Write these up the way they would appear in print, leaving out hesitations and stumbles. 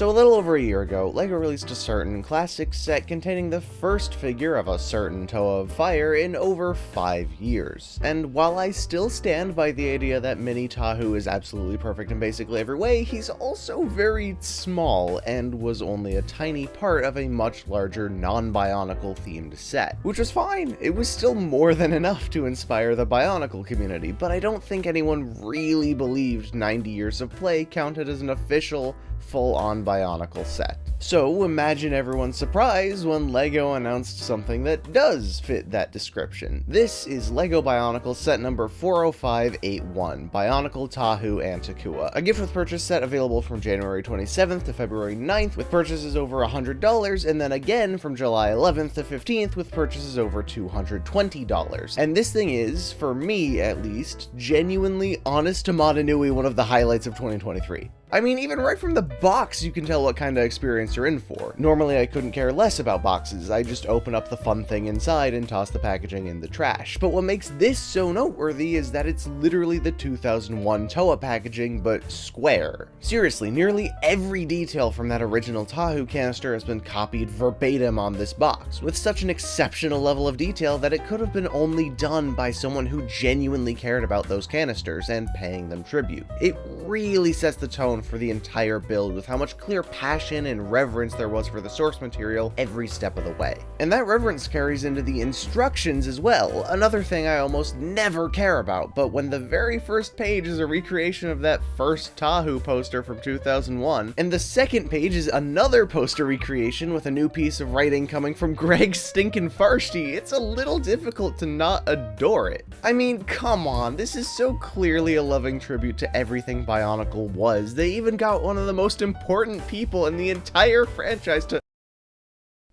So a little over a year ago, LEGO released a certain classic set containing the first figure of a certain Toa of Fire in over 5 years. And while I still stand by the idea that Mini Tahu is absolutely perfect in basically every way, he's also very small and was only a tiny part of a much larger non-Bionicle themed set. Which was fine, it was still more than enough to inspire the Bionicle community, but I don't think anyone really believed 90 years of play counted as an official, full-on Bionicle set. So imagine everyone's surprise when LEGO announced something that does fit that description. This is LEGO Bionicle set number 40581, Bionicle Tahu and Takua, a gift with purchase set available from January 27th to February 9th with purchases over $100, and then again from July 11th to 15th with purchases over $220. And this thing is, for me at least, genuinely, honest to Modanui, one of the highlights of 2023. I mean, even right from the box, you can tell what kind of experience you're in for. Normally, I couldn't care less about boxes. I just open up the fun thing inside and toss the packaging in the trash. But what makes this so noteworthy is that it's literally the 2001 Toa packaging, but square. Seriously, nearly every detail from that original Tahu canister has been copied verbatim on this box, with such an exceptional level of detail that it could have been only done by someone who genuinely cared about those canisters and paying them tribute. It really sets the tone for the entire build with how much clear passion and reverence there was for the source material every step of the way. And that reverence carries into the instructions as well, another thing I almost never care about, but when the very first page is a recreation of that first Tahu poster from 2001, and the second page is another poster recreation with a new piece of writing coming from Greg Stinkin' Farshty, it's a little difficult to not adore it. I mean, come on, this is so clearly a loving tribute to everything Bionicle was. They even got one of the most important people in the entire franchise to...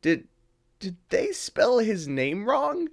Did they spell his name wrong?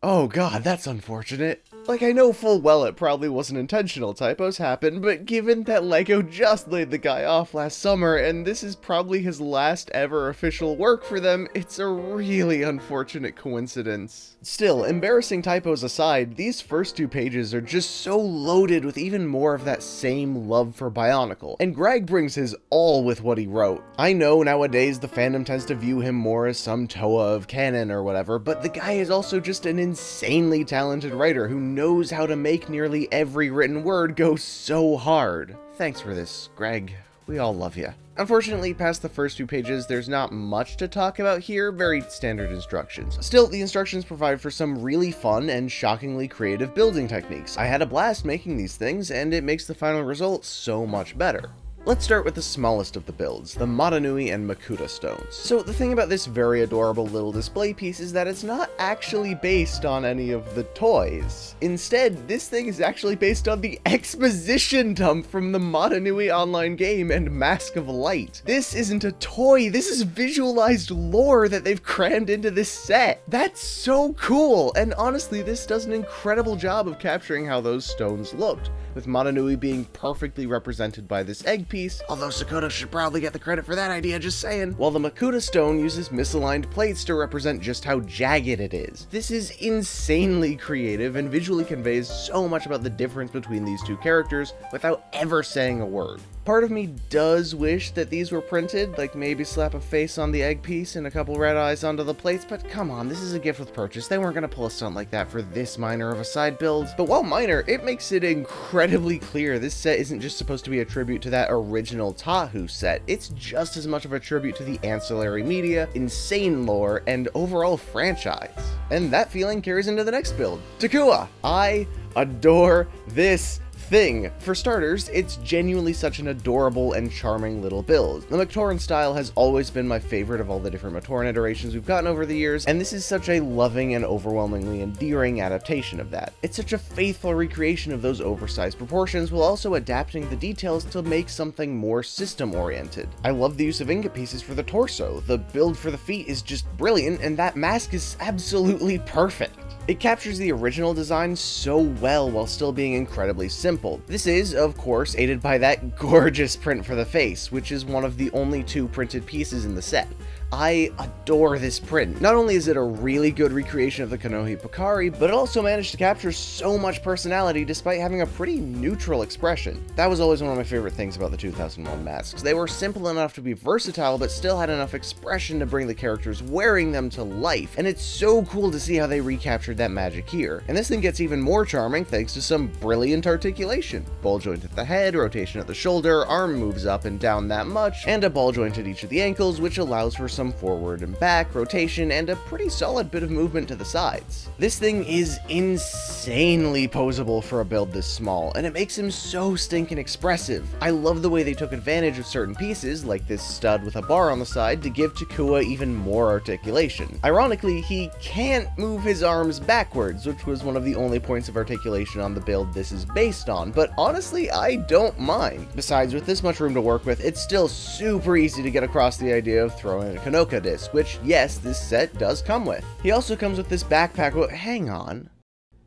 Oh god, that's unfortunate. Like, I know full well it probably wasn't intentional, typos happen, but given that LEGO just laid the guy off last summer, and this is probably his last ever official work for them, it's a really unfortunate coincidence. Still, embarrassing typos aside, these first two pages are just so loaded with even more of that same love for Bionicle, and Greg brings his all with what he wrote. I know nowadays the fandom tends to view him more as some Toa of canon or whatever, but the guy is also just an insanely talented writer who knows how to make nearly every written word go so hard. Thanks for this, Greg. We all love you. Unfortunately, past the first two pages, there's not much to talk about here, very standard instructions. Still, the instructions provide for some really fun and shockingly creative building techniques. I had a blast making these things, and it makes the final result so much better. Let's start with the smallest of the builds, the Modanui and Makuta stones. So the thing about this very adorable little display piece is that it's not actually based on any of the toys. Instead, this thing is actually based on the exposition dump from the Modanui online game and Mask of Light. This isn't a toy, this is visualized lore that they've crammed into this set. That's so cool, and honestly, this does an incredible job of capturing how those stones looked, with Modanui being perfectly represented by this egg piece, although Sakota should probably get the credit for that idea, just saying, while the Makuta stone uses misaligned plates to represent just how jagged it is. This is insanely creative and visually conveys so much about the difference between these two characters without ever saying a word. Part of me does wish that these were printed, like maybe slap a face on the egg piece and a couple red eyes onto the plates, but come on, this is a gift with purchase. They weren't gonna pull a stunt like that for this minor of a side build. But while minor, it makes it incredibly clear this set isn't just supposed to be a tribute to that original Tahu set, it's just as much of a tribute to the ancillary media, insane lore, and overall franchise. And that feeling carries into the next build, Takua. I adore this thing. For starters, it's genuinely such an adorable and charming little build. The Matoran style has always been my favorite of all the different Matoran iterations we've gotten over the years, and this is such a loving and overwhelmingly endearing adaptation of that. It's such a faithful recreation of those oversized proportions while also adapting the details to make something more system-oriented. I love the use of ingot pieces for the torso. The build for the feet is just brilliant, and that mask is absolutely perfect. It captures the original design so well while still being incredibly simple. This is, of course, aided by that gorgeous print for the face, which is one of the only 2 printed pieces in the set. I adore this print. Not only is it a really good recreation of the Kanohi Pokari, but it also managed to capture so much personality despite having a pretty neutral expression. That was always one of my favorite things about the 2001 masks. They were simple enough to be versatile, but still had enough expression to bring the characters wearing them to life, and it's so cool to see how they recaptured that magic here. And this thing gets even more charming thanks to some brilliant articulation. Ball joint at the head, rotation at the shoulder, arm moves up and down that much, and a ball joint at each of the ankles, which allows for some forward and back rotation and a pretty solid bit of movement to the sides. This thing is insanely posable for a build this small, and it makes him so stinking expressive. I love the way they took advantage of certain pieces, like this stud with a bar on the side, to give Takua even more articulation. Ironically, he can't move his arms backwards, which was one of the only points of articulation on the build this is based on, but honestly, I don't mind. Besides, with this much room to work with, it's still super easy to get across the idea of throwing a Kanoka disc, which, yes, this set does come with. He also comes with this backpack. Hang on.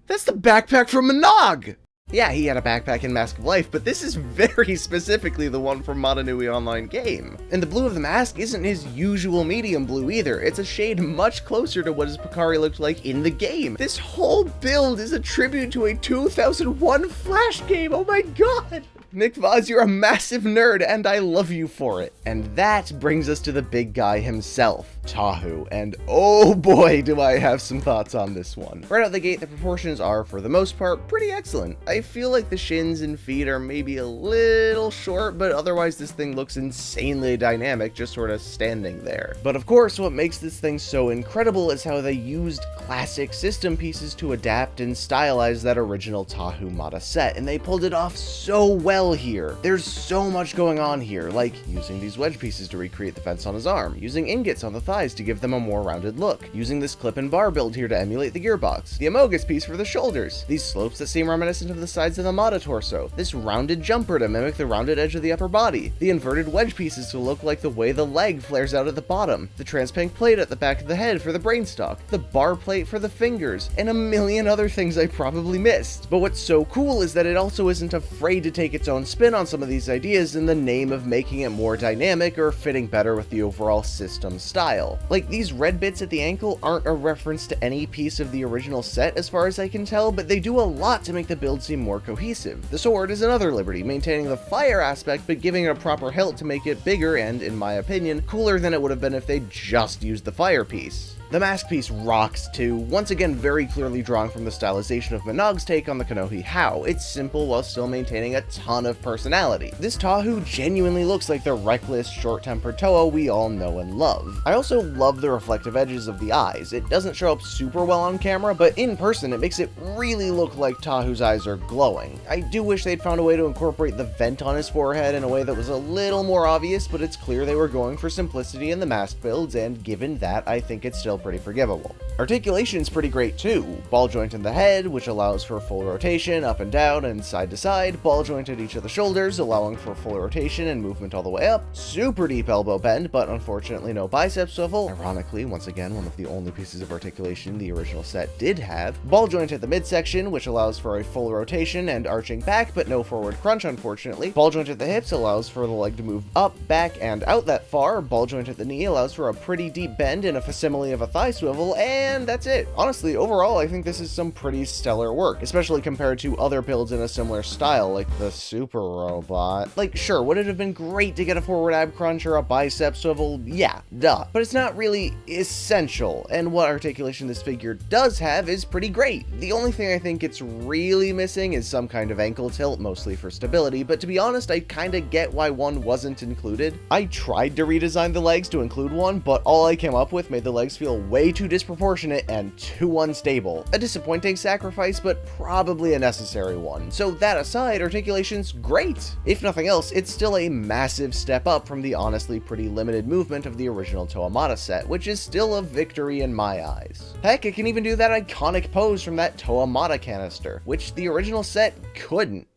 That's the backpack from Monog! Yeah, he had a backpack in Mask of Life, but this is very specifically the one from Motonui Online game. And the blue of the mask isn't his usual medium blue either. It's a shade much closer to what his Pokari looked like in the game. This whole build is a tribute to a 2001 Flash game. Oh my god! Nick Voz, you're a massive nerd, and I love you for it. And that brings us to the big guy himself, Tahu, and oh boy do I have some thoughts on this one. Right out the gate, the proportions are, for the most part, pretty excellent. I feel like the shins and feet are maybe a little short, but otherwise this thing looks insanely dynamic, just sort of standing there. But of course, what makes this thing so incredible is how they used classic system pieces to adapt and stylize that original Tahu Mata set, and they pulled it off so well here. There's so much going on here, like using these wedge pieces to recreate the fence on his arm, using ingots on the thighs to give them a more rounded look, using this clip and bar build here to emulate the gearbox, the Amogus piece for the shoulders, these slopes that seem reminiscent of the sides of the Mata torso, this rounded jumper to mimic the rounded edge of the upper body, the inverted wedge pieces to look like the way the leg flares out at the bottom, the transpank plate at the back of the head for the brainstalk, the bar plate for the fingers, and a million other things I probably missed. But what's so cool is that it also isn't afraid to take its own spin on some of these ideas in the name of making it more dynamic or fitting better with the overall system style. Like, these red bits at the ankle aren't a reference to any piece of the original set as far as I can tell, but they do a lot to make the build seem more cohesive. The sword is another liberty, maintaining the fire aspect but giving it a proper hilt to make it bigger and, in my opinion, cooler than it would have been if they just used the fire piece. The mask piece rocks too, once again very clearly drawing from the stylization of Minog's take on the Kanohi How. It's simple while still maintaining a ton of personality. This Tahu genuinely looks like the reckless, short-tempered Toa we all know and love. I also love the reflective edges of the eyes. It doesn't show up super well on camera, but in person it makes it really look like Tahu's eyes are glowing. I do wish they'd found a way to incorporate the vent on his forehead in a way that was a little more obvious, but it's clear they were going for simplicity in the mask builds, and given that, I think it's still pretty forgivable. Articulation's pretty great too. Ball joint in the head, which allows for full rotation up and down and side to side. Ball joint at each of the shoulders, allowing for full rotation and movement all the way up. Super deep elbow bend, but unfortunately no bicep swivel. Ironically, once again, one of the only pieces of articulation the original set did have. Ball joint at the midsection, which allows for a full rotation and arching back, but no forward crunch, unfortunately. Ball joint at the hips allows for the leg to move up, back, and out that far. Ball joint at the knee allows for a pretty deep bend and a facsimile of a thigh swivel, and that's it. Honestly, overall, I think this is some pretty stellar work, especially compared to other builds in a similar style, like the Super Robot. Like, sure, would it have been great to get a forward ab crunch or a bicep swivel? Yeah, duh. But it's not really essential, and what articulation this figure does have is pretty great. The only thing I think it's really missing is some kind of ankle tilt, mostly for stability, but to be honest, I kinda get why one wasn't included. I tried to redesign the legs to include one, but all I came up with made the legs feel way too disproportionate and too unstable. A disappointing sacrifice, but probably a necessary one. So that aside, articulation's great. If nothing else, it's still a massive step up from the honestly pretty limited movement of the original Toa Mata set, which is still a victory in my eyes. Heck, it can even do that iconic pose from that Toa Mata canister, which the original set couldn't.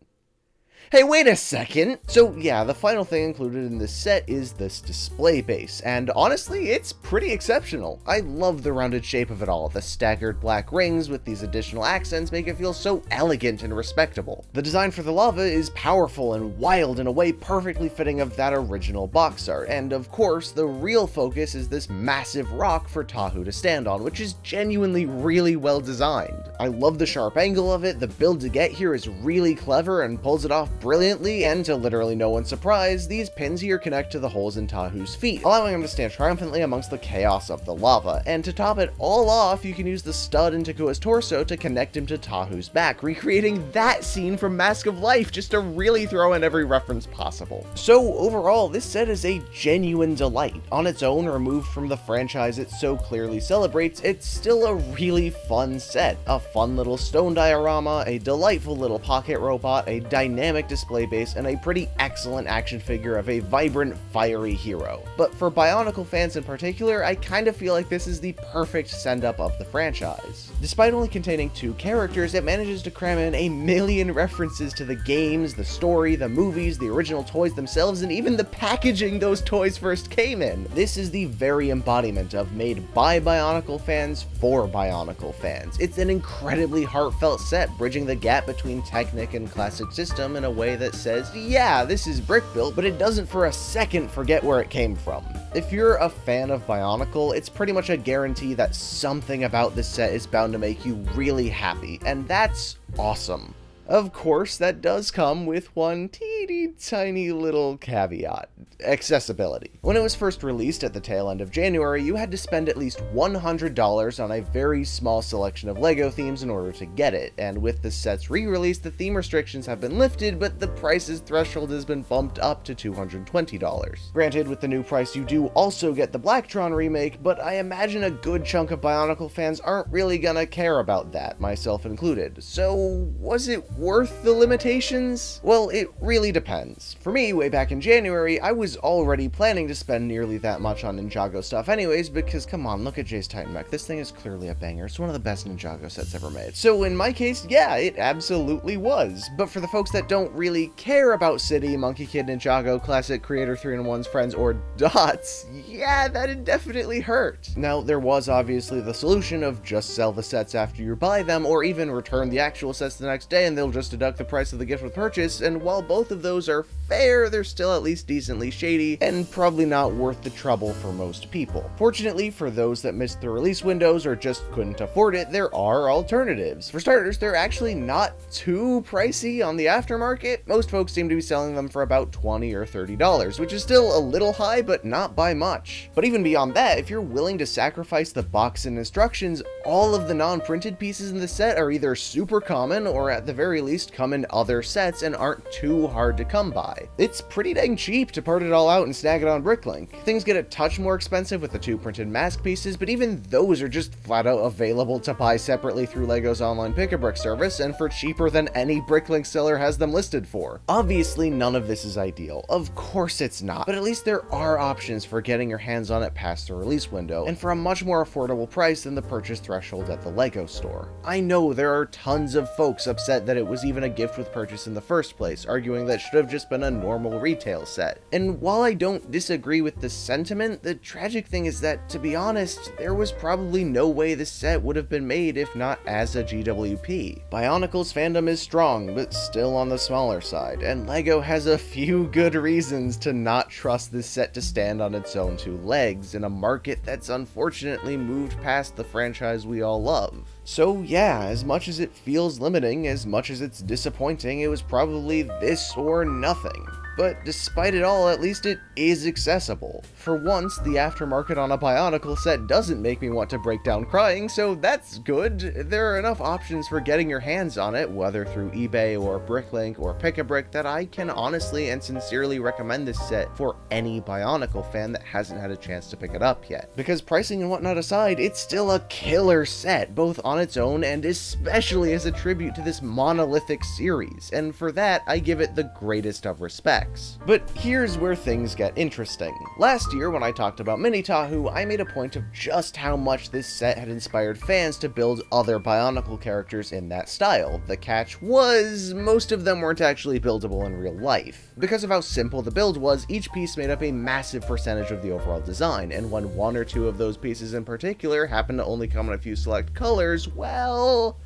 Hey, wait a second! So yeah, the final thing included in this set is this display base, and honestly, it's pretty exceptional. I love the rounded shape of it all. The staggered black rings with these additional accents make it feel so elegant and respectable. The design for the lava is powerful and wild in a way perfectly fitting of that original box art, and of course, the real focus is this massive rock for Tahu to stand on, which is genuinely really well designed. I love the sharp angle of it, the build to get here is really clever and pulls it off brilliantly, and to literally no one's surprise, these pins here connect to the holes in Tahu's feet, allowing him to stand triumphantly amongst the chaos of the lava. And to top it all off, you can use the stud in Takua's torso to connect him to Tahu's back, recreating that scene from Mask of Life, just to really throw in every reference possible. So overall, this set is a genuine delight. On its own, removed from the franchise it so clearly celebrates, it's still a really fun set. A fun little stone diorama, a delightful little pocket robot, a dynamic display base, and a pretty excellent action figure of a vibrant, fiery hero. But for Bionicle fans in particular, I kind of feel like this is the perfect send-up of the franchise. Despite only containing 2 characters, it manages to cram in a million references to the games, the story, the movies, the original toys themselves, and even the packaging those toys first came in. This is the very embodiment of made by Bionicle fans for Bionicle fans. It's an incredibly heartfelt set, bridging the gap between Technic and classic system in a way that says, yeah, this is brick built, but it doesn't for a second forget where it came from. If you're a fan of Bionicle, it's pretty much a guarantee that something about this set is bound to make you really happy, and that's awesome. Of course, that does come with one teeny tiny little caveat: accessibility. When it was first released at the tail end of January, you had to spend at least $100 on a very small selection of LEGO themes in order to get it, and with the set's re-release, the theme restrictions have been lifted, but the price's threshold has been bumped up to $220. Granted, with the new price you do also get the Blacktron remake, but I imagine a good chunk of Bionicle fans aren't really gonna care about that, myself included. So, was it worth the limitations? Well, it really depends. For me, way back in January, I was already planning to spend nearly that much on Ninjago stuff anyways, because come on, look at Jay's Titan Mech. This thing is clearly a banger. It's one of the best Ninjago sets ever made. So in my case, yeah, it absolutely was. But for the folks that don't really care about City, Monkey Kid, Ninjago, Classic, Creator 3-in-1's Friends, or Dots, yeah, that'd definitely hurt. Now, there was obviously the solution of just sell the sets after you buy them, or even return the actual sets the next day and they'll just deduct the price of the gift with purchase, and while both of those are fair, they're still at least decently shady, and probably not worth the trouble for most people. Fortunately, for those that missed the release windows or just couldn't afford it, there are alternatives. For starters, they're actually not too pricey on the aftermarket. Most folks seem to be selling them for about $20 or $30, which is still a little high, but not by much. But even beyond that, if you're willing to sacrifice the box and instructions, all of the non-printed pieces in the set are either super common or at the very least come in other sets and aren't too hard to come by. It's pretty dang cheap to part it all out and snag it on Bricklink. Things get a touch more expensive with the 2 printed mask pieces, but even those are just flat out available to buy separately through LEGO's online Pick-a-Brick service, and for cheaper than any Bricklink seller has them listed for. Obviously, none of this is ideal. Of course it's not, but at least there are options for getting your hands on it past the release window, and for a much more affordable price than the purchase threshold at the LEGO store. I know there are tons of folks upset that it was even a gift with purchase in the first place, arguing that it should have just been a normal retail set. And while I don't disagree with the sentiment, the tragic thing is that, to be honest, there was probably no way this set would have been made if not as a GWP. Bionicle's fandom is strong, but still on the smaller side, and LEGO has a few good reasons to not trust this set to stand on its own 2 legs in a market that's unfortunately moved past the franchise we all love. So yeah, as much as it feels limiting, as much as it's disappointing, it was probably this or nothing. But despite it all, at least it is accessible. For once, the aftermarket on a Bionicle set doesn't make me want to break down crying, so that's good. There are enough options for getting your hands on it, whether through eBay or Bricklink or Pick-a-Brick, that I can honestly and sincerely recommend this set for any Bionicle fan that hasn't had a chance to pick it up yet. Because pricing and whatnot aside, it's still a killer set, both on its own and especially as a tribute to this monolithic series, and for that, I give it the greatest of respect. effects. But here's where things get interesting. Last year, when I talked about Mini Tahu, I made a point of just how much this set had inspired fans to build other Bionicle characters in that style. The catch was, most of them weren't actually buildable in real life. Because of how simple the build was, each piece made up a massive percentage of the overall design, and when one or two of those pieces in particular happened to only come in a few select colors, well,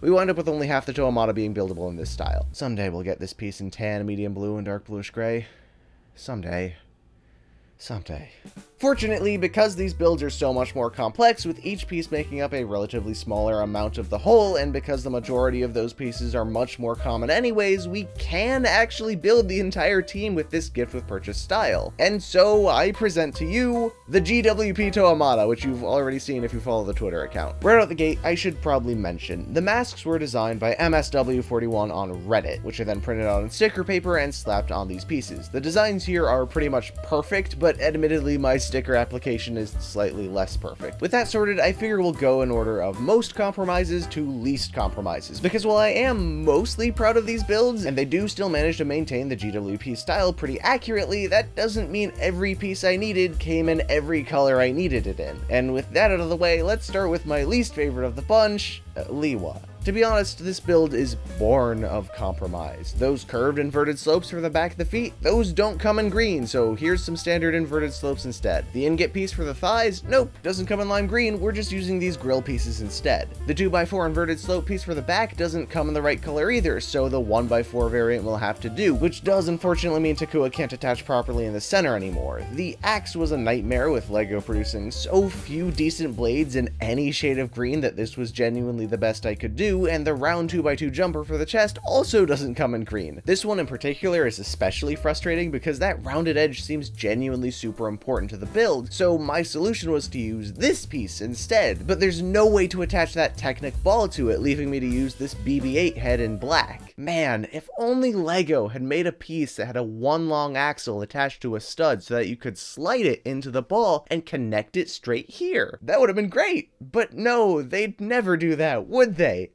we wind up with only half the Toamata being buildable in this style. Someday we'll get this piece in tan, medium blue, and dark bluish gray. Someday. Fortunately, because these builds are so much more complex, with each piece making up a relatively smaller amount of the whole, and because the majority of those pieces are much more common anyways, we can actually build the entire team with this gift with purchase style. And so I present to you the GWP Toamata, which you've already seen if you follow the Twitter account. Right out the gate, I should probably mention, the masks were designed by MSW41 on Reddit, which are then printed out on sticker paper and slapped on these pieces. The designs here are pretty much perfect, but admittedly my sticker application is slightly less perfect. With that sorted, I figure we'll go in order of most compromises to least compromises, because while I am mostly proud of these builds, and they do still manage to maintain the GWP style pretty accurately, that doesn't mean every piece I needed came in every color I needed it in. And with that out of the way, let's start with my least favorite of the bunch, Liwa. To be honest, this build is born of compromise. Those curved inverted slopes for the back of the feet, those don't come in green, so here's some standard inverted slopes instead. The ingot piece for the thighs, nope, doesn't come in lime green, we're just using these grill pieces instead. The 2x4 inverted slope piece for the back doesn't come in the right color either, so the 1x4 variant will have to do, which does unfortunately mean Takua can't attach properly in the center anymore. The axe was a nightmare, with LEGO producing so few decent blades in any shade of green that this was genuinely the best I could do, and the round 2x2 jumper for the chest also doesn't come in green. This one in particular is especially frustrating because that rounded edge seems genuinely super important to the build, so my solution was to use this piece instead, but there's no way to attach that Technic ball to it, leaving me to use this BB-8 head in black. Man, if only LEGO had made a piece that had a one long axle attached to a stud so that you could slide it into the ball and connect it straight here. That would have been great, but no, they'd never do that, would they?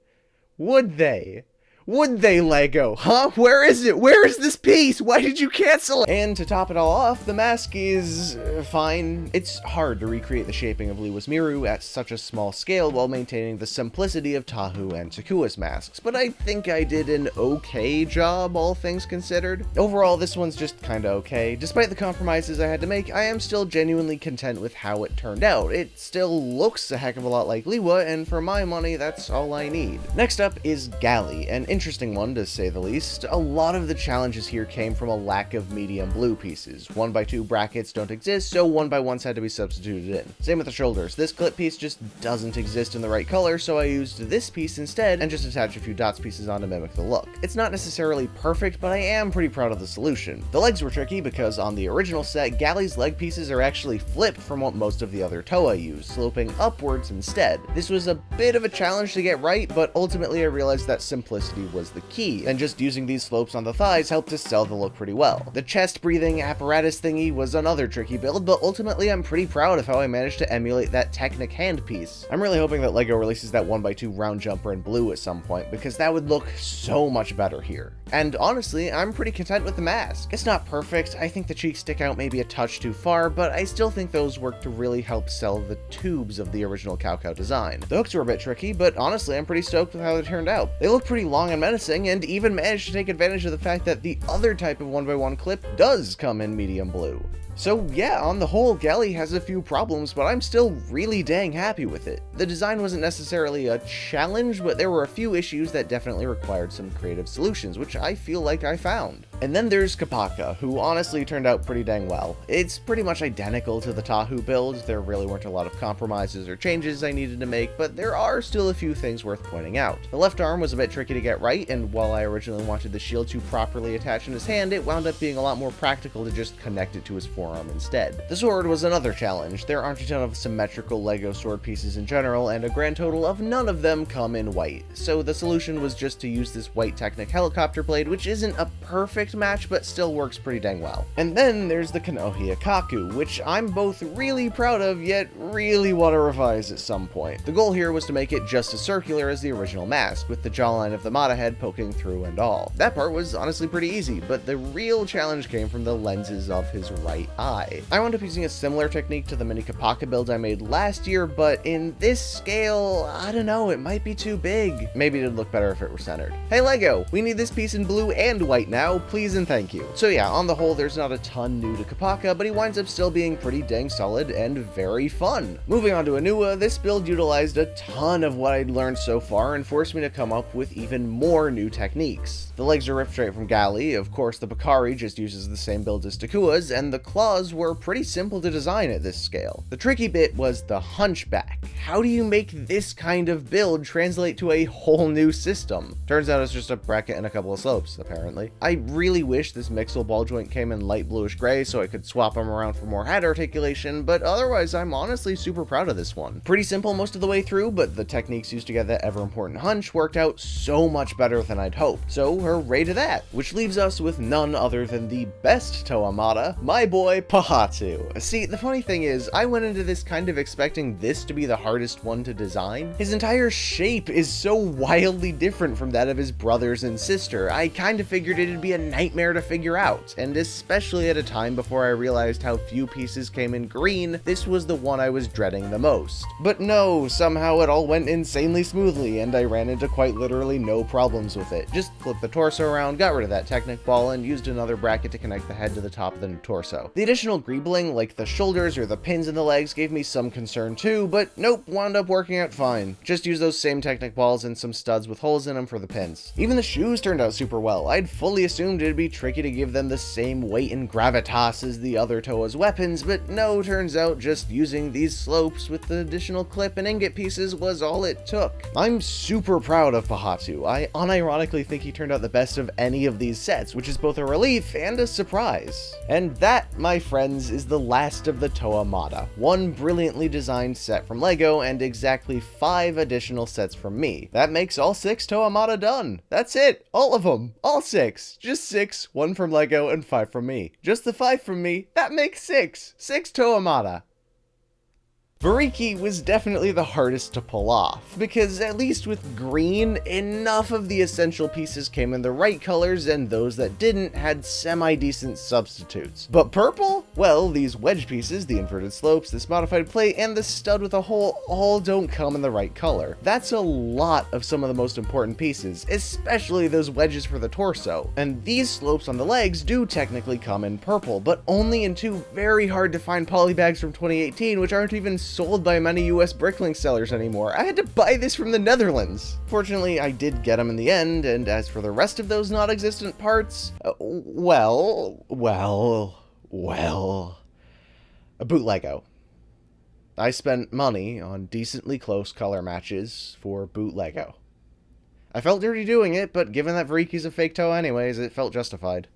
Would they? Would they, LEGO? Huh? Where is it? Where is this piece? Why did you cancel it? And to top it all off, the mask is fine. It's hard to recreate the shaping of Liwa's Miru at such a small scale while maintaining the simplicity of Tahu and Takua's masks, but I think I did an okay job, all things considered. Overall, this one's just kinda okay. Despite the compromises I had to make, I am still genuinely content with how it turned out. It still looks a heck of a lot like Liwa, and for my money, that's all I need. Next up is Gali, an interesting one to say the least. A lot of the challenges here came from a lack of medium blue pieces. 1x2 brackets don't exist, so 1x1s had to be substituted in. Same with the shoulders. This clip piece just doesn't exist in the right color, so I used this piece instead and just attached a few dots pieces on to mimic the look. It's not necessarily perfect, but I am pretty proud of the solution. The legs were tricky because on the original set, Gali's leg pieces are actually flipped from what most of the other Toa use, sloping upwards instead. This was a bit of a challenge to get right, but ultimately I realized that simplicity was the key, and just using these slopes on the thighs helped to sell the look pretty well. The chest breathing apparatus thingy was another tricky build, but ultimately I'm pretty proud of how I managed to emulate that Technic hand piece. I'm really hoping that LEGO releases that 1x2 round jumper in blue at some point, because that would look so much better here. And honestly, I'm pretty content with the mask. It's not perfect, I think the cheeks stick out maybe a touch too far, but I still think those work to really help sell the tubes of the original Cow Cow design. The hooks were a bit tricky, but honestly I'm pretty stoked with how they turned out. They look pretty long and menacing, and even managed to take advantage of the fact that the other type of 1x1 clip does come in medium blue. So yeah, on the whole, Gali has a few problems, but I'm still really dang happy with it. The design wasn't necessarily a challenge, but there were a few issues that definitely required some creative solutions, which I feel like I found. And then there's Kapaka, who honestly turned out pretty dang well. It's pretty much identical to the Tahu build. There really weren't a lot of compromises or changes I needed to make, but there are still a few things worth pointing out. The left arm was a bit tricky to get right, and while I originally wanted the shield to properly attach in his hand, it wound up being a lot more practical to just connect it to his forearm instead. The sword was another challenge. There aren't a ton of symmetrical LEGO sword pieces in general, and a grand total of none of them come in white. So the solution was just to use this white Technic helicopter blade, which isn't a perfect perfect match, but still works pretty dang well. And then there's the Konoha Kaku, which I'm both really proud of, yet really want to revise at some point. The goal here was to make it just as circular as the original mask, with the jawline of the Mata head poking through and all. That part was honestly pretty easy, but the real challenge came from the lenses of his right eye. I wound up using a similar technique to the mini Kapaka build I made last year, but in this scale, I don't know, it might be too big. Maybe it'd look better if it were centered. Hey LEGO, we need this piece in blue and white now, please and thank you. So yeah, on the whole, there's not a ton new to Kapaka, but he winds up still being pretty dang solid and very fun. Moving on to Anua, this build utilized a ton of what I'd learned so far and forced me to come up with even more new techniques. The legs are ripped straight from Gali, of course the Bakari just uses the same build as Takua's, and the claws were pretty simple to design at this scale. The tricky bit was the hunchback. How do you make this kind of build translate to a whole new system? Turns out it's just a bracket and a couple of slopes, apparently. I really wish this Mixel ball joint came in light bluish gray so I could swap them around for more head articulation, but otherwise I'm honestly super proud of this one. Pretty simple most of the way through, but the techniques used to get that ever important hunch worked out so much better than I'd hoped, so hooray to that. Which leaves us with none other than the best Toa Mata, my boy Pahatu. See, the funny thing is, I went into this kind of expecting this to be the hardest one to design. His entire shape is so wildly different from that of his brothers and sister. I kind of figured it'd be a nightmare to figure out, and especially at a time before I realized how few pieces came in green, this was the one I was dreading the most. But no, somehow it all went insanely smoothly, and I ran into quite literally no problems with it. Just flipped the torso around, got rid of that Technic ball, and used another bracket to connect the head to the top of the new torso. The additional greebling, like the shoulders or the pins in the legs, gave me some concern too, but nope, wound up working out fine. Just use those same Technic balls and some studs with holes in them for the pins. Even the shoes turned out super well. I'd fully assumed it'd be tricky to give them the same weight and gravitas as the other Toa's weapons, but no, turns out just using these slopes with the additional clip and ingot pieces was all it took. I'm super proud of Pahatu. I unironically think he turned out the best of any of these sets, which is both a relief and a surprise. And that, my friends, is the last of the Toa Mata. One brilliantly designed set from LEGO and exactly 5 additional sets from me. That makes all 6 Toa Mata done. That's it, all of them, all 6. Just 6, 1 from LEGO and 5 from me. Just the 5 from me, that makes 6. 6 Toa Mata. Viriki was definitely the hardest to pull off, because at least with green, enough of the essential pieces came in the right colors and those that didn't had semi-decent substitutes. But purple? Well, these wedge pieces, the inverted slopes, this modified plate, and the stud with a hole all don't come in the right color. That's a lot of some of the most important pieces, especially those wedges for the torso. And these slopes on the legs do technically come in purple, but only in 2 very hard to find polybags from 2018, which aren't even sold by many US Bricklink sellers anymore. I had to buy this from the Netherlands. Fortunately, I did get them in the end, and as for the rest of those non-existent parts, well, a boot Lego. I spent money on decently close color matches for boot Lego. I felt dirty doing it, but given that Variki's a fake toe anyways, it felt justified.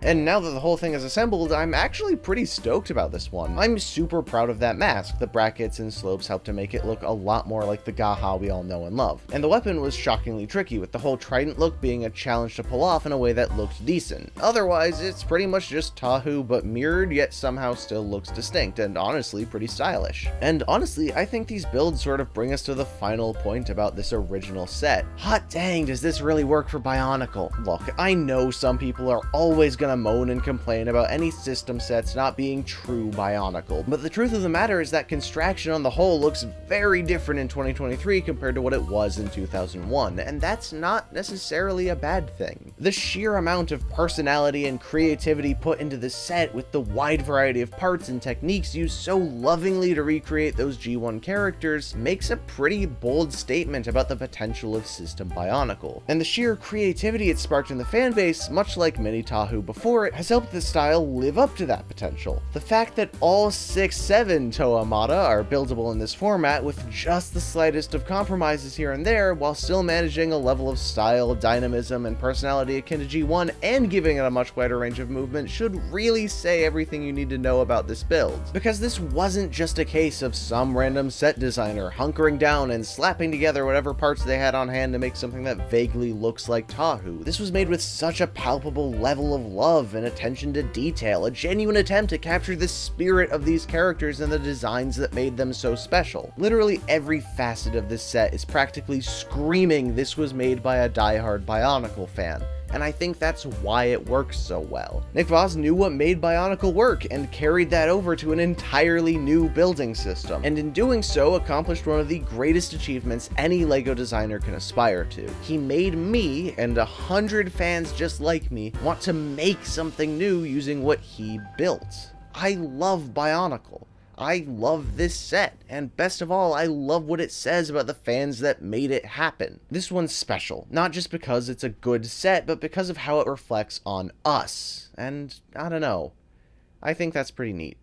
And now that the whole thing is assembled, I'm actually pretty stoked about this one. I'm super proud of that mask. The brackets and slopes helped to make it look a lot more like the Gaha we all know and love. And the weapon was shockingly tricky, with the whole trident look being a challenge to pull off in a way that looked decent. Otherwise, it's pretty much just Tahu, but mirrored, yet somehow still looks distinct, and honestly pretty stylish. And honestly, I think these builds sort of bring us to the final point about this original set. Hot dang, does this really work for Bionicle? Look, I know some people are always gonna moan and complain about any system sets not being true Bionicle, but the truth of the matter is that Construction on the whole looks very different in 2023 compared to what it was in 2001, and that's not necessarily a bad thing. The sheer amount of personality and creativity put into the set, with the wide variety of parts and techniques used so lovingly to recreate those G1 characters, makes a pretty bold statement about the potential of system Bionicle. And the sheer creativity it sparked in the fanbase, much like Mini Tahu before before it has helped the style live up to that potential. The fact that all 6-7 Toa Mata are buildable in this format with just the slightest of compromises here and there, while still managing a level of style, dynamism, and personality akin to G1 and giving it a much wider range of movement should really say everything you need to know about this build. Because this wasn't just a case of some random set designer hunkering down and slapping together whatever parts they had on hand to make something that vaguely looks like Tahu. This was made with such a palpable level of love and attention to detail, a genuine attempt to capture the spirit of these characters and the designs that made them so special. Literally every facet of this set is practically screaming this was made by a diehard Bionicle fan, and I think that's why it works so well. Nick Voss knew what made Bionicle work and carried that over to an entirely new building system, and in doing so accomplished one of the greatest achievements any LEGO designer can aspire to. He made me, and 100 fans just like me, want to make something new using what he built. I love Bionicle. I love this set, and best of all, I love what it says about the fans that made it happen. This one's special, not just because it's a good set, but because of how it reflects on us, and I don't know, I think that's pretty neat.